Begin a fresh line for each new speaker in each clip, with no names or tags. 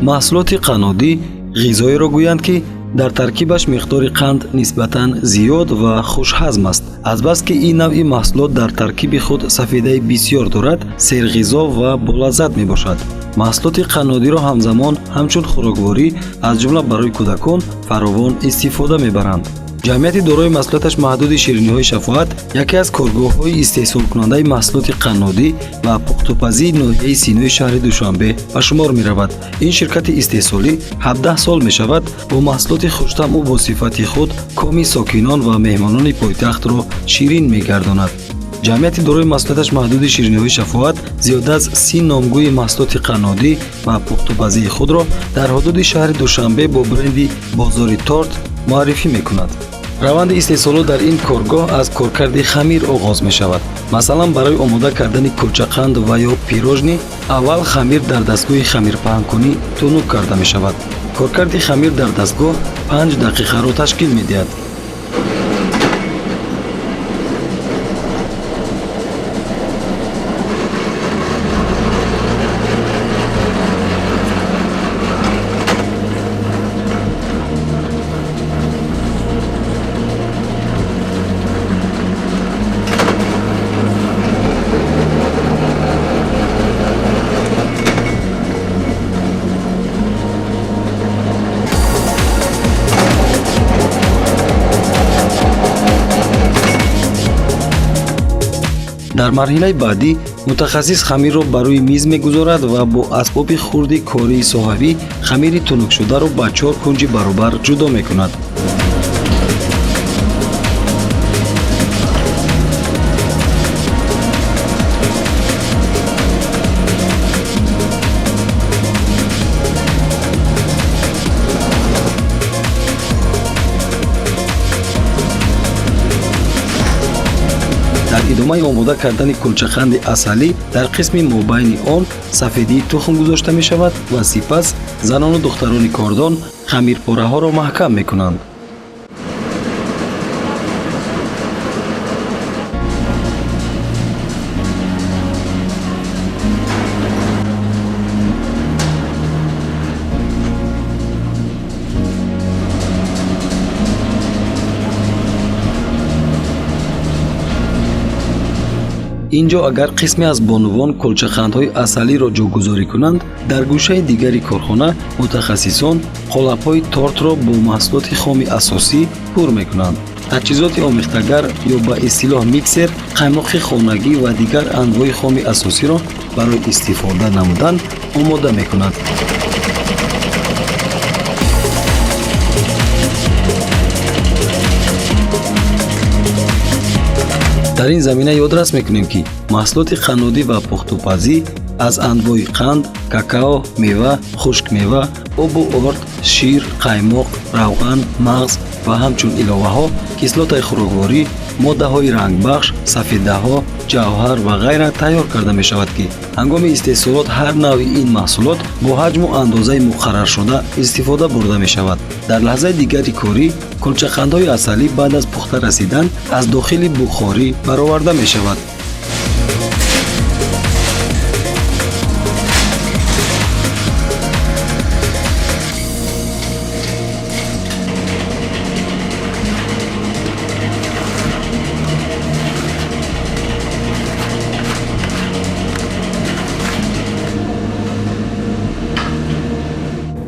маҳсулоти қаннодӣ ғизоеро гӯянд ки дар таркибаш миқдори қанд нисбатан зиёд ва хушҳазм аст. Азбаски ин навъи маҳсулот дар таркиби худ сафедаи бисёр дорад, серғизо ва болаззат мебошад. маҳсулоти қаннодиро ҳамзамон ҳамчун хӯрокворӣ аз ҷумла барои кӯдакон фаровон истифода мебаранд. ҷамъияти дорои масъулияташ маҳдуди шириниҳои шафоат яке аз коргоҳҳои истеҳсолкунандаи маҳсулоти қаннодӣ ва пухтупазии ноҳияи синои шаҳри Душанбе ба шумор меравад. Ин ширкати истеҳсолӣ 17 сол мешавад бо маҳсулоти хуштамъу босифати худ коми сокинон ва меҳмонони пойтахтро ширин мегардонад. ҷамъияти дорои масъулияташ маҳдуди шириниҳои шафоат зиёда аз 30 номгӯи маҳсулоти қаннодӣ ва пухтупазии худро дар ҳудуди шаҳри Душанбе бо бренди бозори торт муаррифӣ мекунад. раванди истеҳсолот дар ин коргоҳ аз коркарди хамир оғоз мешавад. Масалан, барои омода кардани кулчақанд ва ё пирожнӣ аввал хамир дар дастгоҳи хамирпаҳнкунӣ тунук карда мешавад. коркарди хамир дар дастгоҳ 5 дақиқаро ташкил медиҳад. дар марҳилаи баъдӣ мутахассис хамирро ба рӯи миз мегузорад ва бо асбоби хурди кории соҳавӣ хамири тунукшударо ба 4 кунҷи баробар ҷудо мекунад. дар идомаи омода кардани кулчақанди асалӣ дар қисми мобайни он сафедии тухм гузошта мешавад ва сипас занону духтарони кордон хамирпораҳоро маҳкам мекунанд. инҷо агар қисме аз бонувон кулчақандҳои асалиро ҷойгузорӣ кунанд, дар гӯшаи дигари корхона мутахассисон қолабҳои тортро бо маҳсулоти хоми асосӣ пур мекунанд. таҷҳизоти омехтагар ё ба истилоҳ миксер қаймоқи хонагӣ ва дигар анвои хоми асосиро барои истифода намудан омода мекунад. дар ин замина ёдрас мекунем ки маҳсулоти қаннодӣ ва пухтупазӣ аз анвои қанд, какао, мева, хушкмева, обу орд, шир, қаймоқ, равған, мағз ва ҳамчун иловаҳо, кислотаи хӯрокворӣ, моддаҳои рангбахш, сафедаҳо, ҷавҳар ва ғайра тайёр карда мешавад ки ҳангоми истеҳсолот ҳар навъи ин маҳсулот бо ҳаҷму андозаи муқарраршуда истифода бурда мешавад. дар лаҳзаи дигари корӣ кулчақандҳои асалӣ баъд аз пухта расидан аз дохили бухорӣ бароварда мешавад.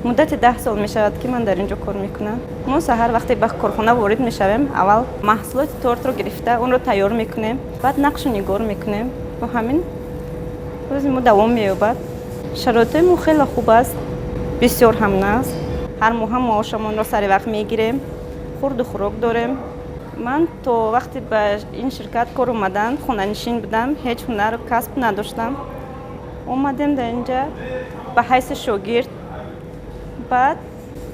муддати 10 сол мешавад ки ман дар инҷо кор мекунам. мо саҳар вақте ба корхона ворид мешавем, аввал маҳсулоти тортро гирифта онро тайёр мекунем, баъд нақшу нигор мекунем. бо ҳамин рӯзи мо давом меёбад. шароитои мо хеле хуб аст, бисёр ҳамна аст. ҳар моҳ ҳам маошамонро сари вақт мегирем, хурду хӯрок дорем. ман то вақте ба ин ширкат кор омадан хонанишин будам, ҳеҷ ҳунару касб надоштам. омадем дар инҷа ба ҳайси шогирд, баъд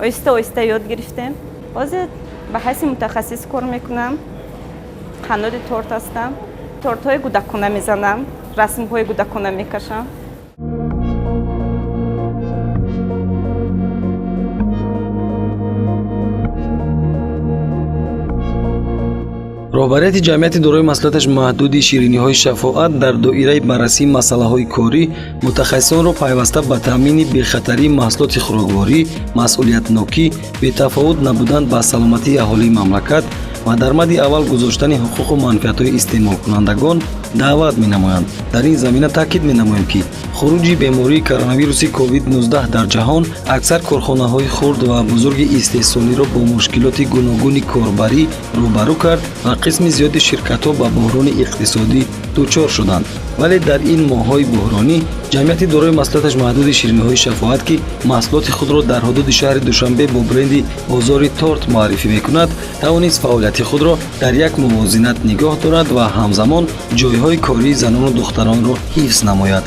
оҳиста оҳиста ёд гирифтем. ҳозир ба ҳайси мутахассис кор мекунам. қанноди торт ҳастам. тортҳои гӯдакона мезанам, расмҳои гӯдакона мекашам.
роҳбарияти ҷамъияти дорои маслиҳаташ маҳдуди шириниҳои шафоат дар доираи баррасии масъалаҳои корӣ мутахассисонро пайваста ба таъмини бехатарии маҳсулоти хӯрокворӣ, масъулиятнокӣ, бетафовут набудан ба саломатии аҳолии мамлакат ва дар мадди аввал гузоштани ҳуқуқу манфиатҳои истеъмолкунандагон даъват менамоянд. Дар ин замина таъкид менамоем, ки хуруҷи бемории коронавируси COVID-19 дар ҷаҳон аксар корхонаҳои хурд ва бузурги истеҳсолиро бо мушкилоти гуногуни корбарӣ рӯбарӯ кард ва қисми зиёди ширкатҳо ба буҳрони иқтисодӣ дучор шуданд. вале дар ин моҳҳои буҳронӣ ҷамъияти дорои маслиҳаташ маҳдуди шириниҳои шафоат, ки маҳсулоти худро дар ҳудуди шаҳри Душанбе бо бренди бозори торт муаррифӣ мекунад, тавонист фаъолияти худро дар як мувозинат нигоҳ дорад ва ҳамзамон ҷойҳои кории занону духтаронро ҳифз намояд.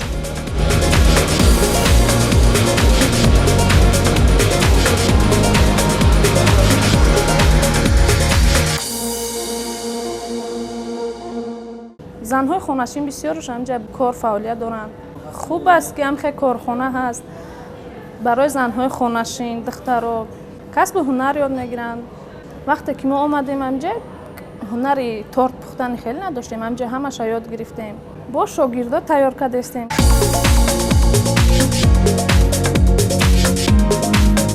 занҳои хонашин бисёрш ҳамҷа кор фаъолият доранд. хуб аст ки ҳамхе корхона ҳаст барои занҳои хонашин, духтаро касби ҳунар ёд мегиранд. вақте ки мо омадем ҳамҷа ҳунари торт пухтани хеле надоштем, ҳамҷа ҳамаша ёд гирифтем. бо шогирдо тайёр кардастем.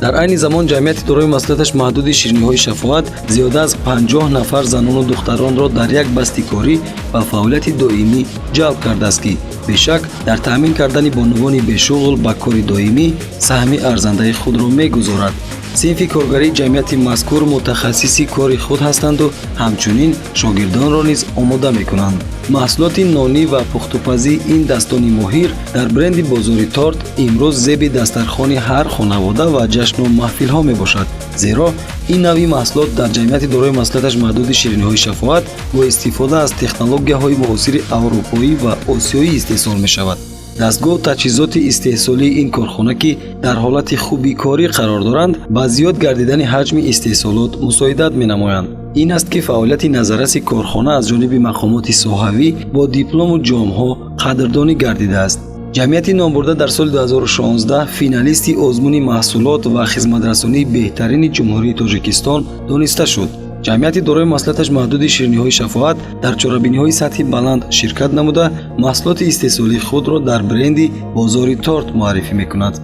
дар айни замон ҷамъияти дорои маслиҳаташ маҳдуди шириниҳои шафоат зиёда аз 50 нафар занону духтаронро дар як басти корӣ ба фаъолияти доимӣ ҷалб кардааст, ки бешак дар таъмин кардани бонувони бешуғл ба кори доимӣ саҳми арзандаи худро мегузорад. синфи коргарии ҷамъияти мазкур мутахассиси кори худ ҳастанду ҳамчунин шогирдонро низ омода мекунанд. маҳсулоти нонӣ ва пухтупазии ин дастони моҳир дар бренди бозори торт имрӯз зеби дастархони ҳар хонавода ва ҷашну маҳфилҳо мебошад. зеро ин навъи маҳсулот дар ҷамъияти дорои маслиҳаташ маҳдуди шириниҳои шафоат бо истифода аз технологияҳои муосири аврупоӣ ва осиёӣ истеҳсол мешавад. дастгоҳу таҷҳизоти истеҳсолии ин корхона, ки дар ҳолати хуби корӣ қарор доранд, ба зиёд гардидани ҳаҷми истеҳсолот мусоидат менамоянд. ин аст ки фаъолияти назараси корхона аз ҷониби мақомоти соҳавӣ бо диплому ҷомҳо қадрдонӣ гардидааст. ҷамъияти номбурда дар соли 2016 финалисти озмуни маҳсулот ва хизматрасонии беҳтарини ҷумҳурии Тоҷикистон дониста шуд. ҷамъияти дорои маслиҳаташ маҳдуди шириниҳои шафоат дар чорабиниҳои сатҳи баланд ширкат намуда маҳсулоти истеҳсолии худро дар бренди бозори торт муаррифӣ мекунад.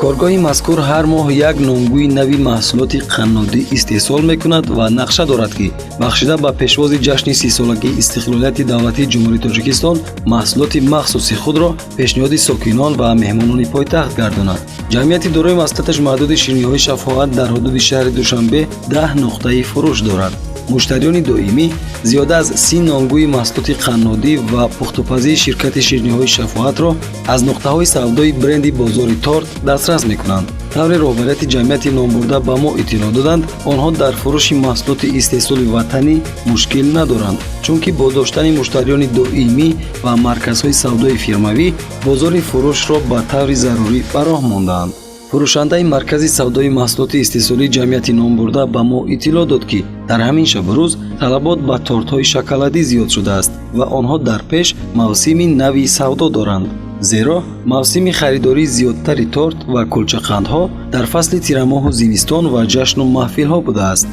коргоҳи мазкур ҳар моҳ як номгӯи нави маҳсулоти қаннодӣ истеҳсол мекунад ва нақша дорад, ки бахшида ба пешвози ҷашни 30-солагии истиқлолияти давлатии ҷумҳурии Тоҷикистон маҳсулоти махсуси худро пешниҳоди сокинон ва меҳмонони пойтахт гардонад. ҷамъияти дорои маслиҳаташ маҳдуди шириниҳои шафоат дар ҳудуди шаҳри Душанбе 10 нуқтаи фурӯш дорад. муштариёни доимӣ зиёда аз 30 номгӯи маҳсулоти қаннодӣ ва пухтупазии ширкати шириниҳои шафоатро аз нуқтаҳои савдои бренди бозори торт дастрас мекунанд. тавре роҳбарияти ҷамъияти номбурда ба мо иттилоъ доданд, онҳо дар фурӯши маҳсулоти истеҳсоли ватанӣ мушкил надоранд, чунки бо доштани муштариёни доимӣ ва марказҳои савдои фирмавӣ бозори фурӯшро ба таври зарурӣ ба роҳ мондаанд. фурӯшандаи маркази савдои маҳсулоти истеҳсолии ҷамъияти номбурда ба мо иттилоъ дод, ки дар ҳамин шабрӯз талабот ба тортҳои шоколадӣ зиёд шудааст ва онҳо дар пеш мавсими нави савдо доранд. зеро мавсими харидории зиёдтари торт ва кулчақандҳо дар фасли тирамоҳу зимистон ва ҷашну маҳфилҳо будааст.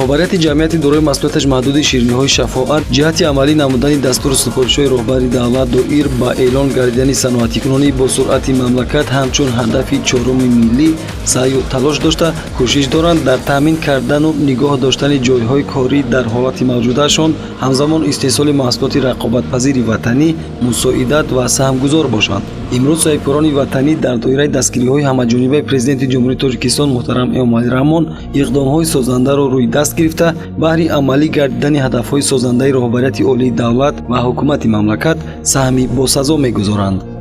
роҳбарияти ҷамъияти дорои масъулияташ маҳдуди шириниҳои шафоат ҷиҳати амалӣ намудани дастури супоришҳои роҳбари давлат доир ба эълон гардидани саноатикунонӣ бо суръати мамлакат ҳамчун ҳадафи чороми миллӣ саъю талош дошта кӯшиш доранд дар таъмин кардану нигоҳ доштани ҷойҳои корӣ дар ҳолати мавҷудашон ҳамзамон истеҳсоли маҳсулоти рақобатпазири ватанӣ мусоидат ва саҳмгузор бошанд. имрӯз соҳибкорони ватанӣ дар доираи дастгириҳои ҳамаҷонибаи президенти ҷумҳурии тоҷикистон муҳтарам эмомалӣ раҳмон иқдомҳои созандаро рӯй даст гирифта баҳри амалӣ гардидани ҳадафҳои созандаи роҳбарияти олии давлат ва ҳукумати мамлакат саҳми босазо мегузоранд.